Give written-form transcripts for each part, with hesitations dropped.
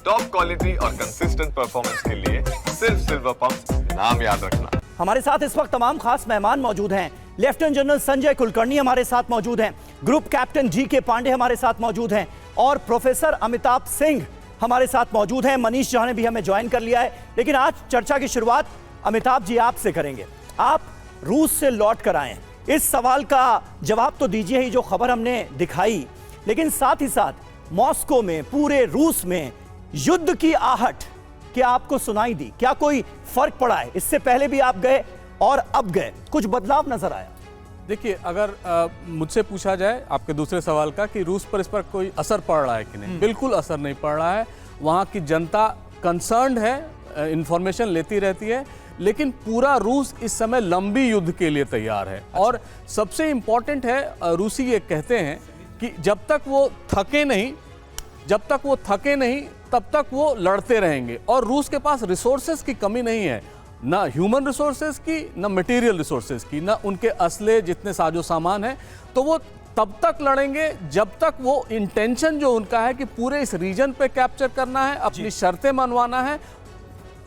Top quality और consistent performance के लिए सिर्फ सिल्वर पंप नाम याद रखना। हमारे साथ इस वक्त तमाम खास मेहमान मौजूद हैं। लेफ्टिनेंट जनरल संजय कुलकर्णी हमारे साथ मौजूद हैं, ग्रुप कैप्टन जी.के. पांडे हमारे साथ मौजूद हैं और प्रोफेसर अमिताभ सिंह हमारे साथ मौजूद हैं। मनीष झा ने भी हमें ज्वाइन कर लिया है। लेकिन आज चर्चा की शुरुआत अमिताभ जी आपसे करेंगे। आप रूस से लौट कर आए हैं, इस सवाल का जवाब तो दीजिए ही जो खबर हमने दिखाई, लेकिन साथ ही साथ मॉस्को में, पूरे रूस में युद्ध की आहट क्या आपको सुनाई दी? क्या कोई फर्क पड़ा है? इससे पहले भी आप गए और अब गए, कुछ बदलाव नजर आया? देखिए, अगर मुझसे पूछा जाए आपके दूसरे सवाल का कि रूस पर इस पर कोई असर पड़ रहा है कि नहीं, बिल्कुल असर नहीं पड़ रहा है। वहाँ की जनता कंसर्न्ड है, इंफॉर्मेशन लेती रहती है, लेकिन पूरा रूस इस समय लंबी युद्ध के लिए तैयार है। और सबसे इम्पॉर्टेंट है, रूसी ये कहते हैं कि जब तक वो थके नहीं तब तक वो लड़ते रहेंगे। और रूस के पास रिसोर्सेज की कमी नहीं है, ना ह्यूमन रिसोर्सेज की, ना मटेरियल रिसोर्सेज की, ना उनके असले जितने साजो सामान है। तो वो तब तक लड़ेंगे जब तक वो इंटेंशन जो उनका है कि पूरे इस रीजन पे कैप्चर करना है, अपनी शर्तें मनवाना है,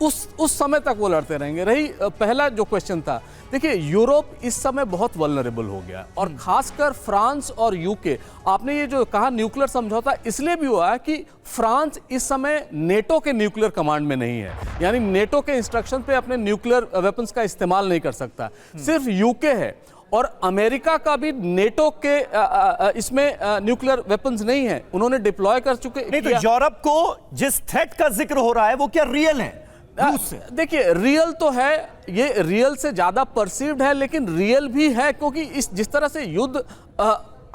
उस समय तक वो लड़ते रहेंगे। रही पहला जो क्वेश्चन था, देखिए यूरोप इस समय बहुत वल्नरेबल हो गया और खासकर फ्रांस और यूके। आपने ये जो कहा न्यूक्लियर समझौता इसलिए भी हुआ है कि फ्रांस इस समय नेटो के न्यूक्लियर कमांड में नहीं है, यानी नेटो के इंस्ट्रक्शन पे अपने न्यूक्लियर वेपन्स का इस्तेमाल नहीं कर सकता। सिर्फ यूके है और अमेरिका का भी नेटो के इसमें न्यूक्लियर वेपन्स नहीं है, उन्होंने डिप्लॉय कर चुके। नहीं, तो यूरोप को जिस थ्रेट का जिक्र हो रहा है वो क्या रियल है? देखिए, रियल तो है, ये रियल से ज्यादा परसीव्ड है, लेकिन रियल भी है क्योंकि इस जिस तरह से युद्ध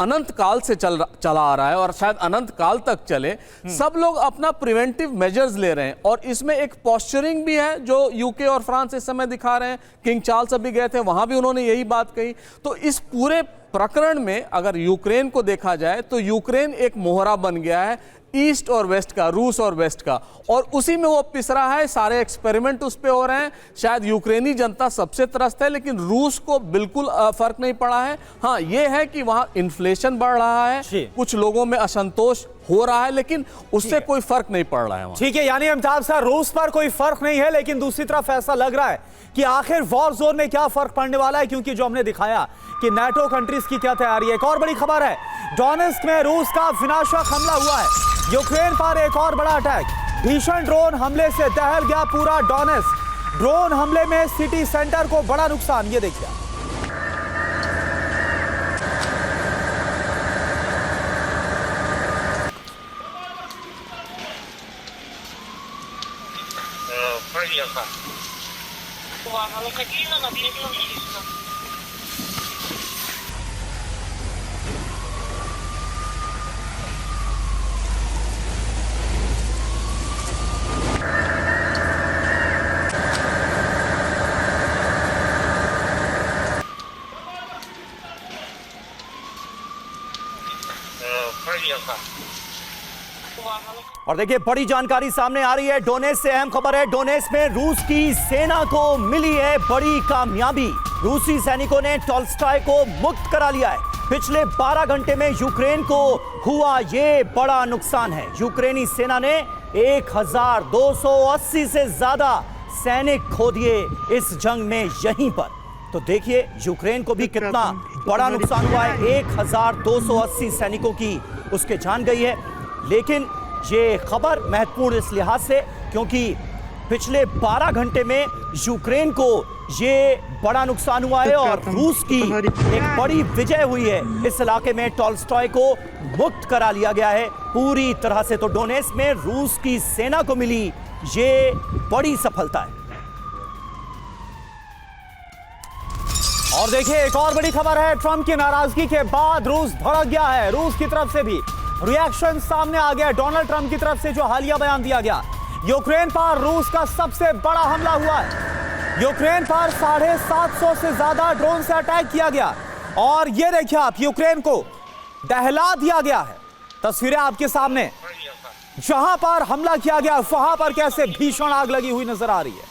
अनंत काल से चला आ रहा है और शायद अनंत काल तक चले, सब लोग अपना प्रिवेंटिव मेजर्स ले रहे हैं। और इसमें एक पोस्चरिंग भी है जो यूके और फ्रांस इस समय दिखा रहे हैं। किंग चार्ल्स अभी गए थे, वहां भी उन्होंने यही बात कही। तो इस पूरे प्रकरण में अगर यूक्रेन को देखा जाए तो यूक्रेन एक मोहरा बन गया है ईस्ट और वेस्ट का, रूस और वेस्ट का, और उसी में वो पिस रहा है। सारे एक्सपेरिमेंट उस पे हो रहे हैं। शायद यूक्रेनी जनता सबसे त्रस्त है, लेकिन रूस को बिल्कुल फर्क नहीं पड़ा है। हाँ, ये है कि वहां इन्फ्लेशन बढ़ रहा है, कुछ लोगों में असंतोष हो रहा है, लेकिन उससे कोई फर्क नहीं पड़ रहा है। ठीक है, यानी अमिताभ साहब, रूस पर कोई फर्क नहीं है, लेकिन दूसरी तरफ ऐसा लग रहा है कि आखिर वॉर जोन में क्या फर्क पड़ने वाला है, क्योंकि जो हमने दिखाया कि नाटो कंट्रीज की क्या तैयारी है। एक और बड़ी खबर है, डोनेस्क में रूस का विनाशक हमला हुआ है। यूक्रेन पर एक और बड़ा अटैक, भीषण ड्रोन हमले से दहल गया पूरा डोनेस्क। ड्रोन हमले में सिटी सेंटर को बड़ा नुकसान, ये देखिए। और देखिए, बड़ी जानकारी सामने आ रही है। डोनेस्क से अहम खबर है। डोनेस्क में रूस की सेना को मिली है बड़ी कामयाबी। रूसी सैनिकों ने टॉल्स्टॉय को मुक्त करा लिया है। पिछले 12 घंटे में यूक्रेन को हुआ ये बड़ा नुकसान है। यूक्रेनी सेना ने 1280 से ज्यादा सैनिक खो दिए इस जंग में यहीं पर। तो देखिए यूक्रेन को भी कितना बड़ा नुकसान हुआ है। 1280 सैनिकों की उसके जान गई है। लेकिन ये खबर महत्वपूर्ण इस लिहाज से क्योंकि पिछले 12 घंटे में यूक्रेन को ये बड़ा नुकसान हुआ है और रूस की एक बड़ी विजय हुई है। इस इलाके में टॉल्स्टॉय को मुक्त करा लिया गया है पूरी तरह से। तो डोनेस्क में रूस की सेना को मिली ये बड़ी सफलता है। और देखिए, एक और बड़ी खबर है, ट्रंप की नाराजगी के बाद रूस भड़क गया है। रूस की तरफ से भी रिएक्शन सामने आ गया। डोनाल्ड ट्रंप की तरफ से जो हालिया बयान दिया गया, यूक्रेन पर रूस का सबसे बड़ा हमला हुआ है। यूक्रेन पर 750 से ज्यादा ड्रोन से अटैक किया गया और ये देखिए आप, यूक्रेन को दहला दिया गया है। तस्वीरें आपके सामने, जहां पर हमला किया गया वहां पर कैसे भीषण आग लगी हुई नजर आ रही है।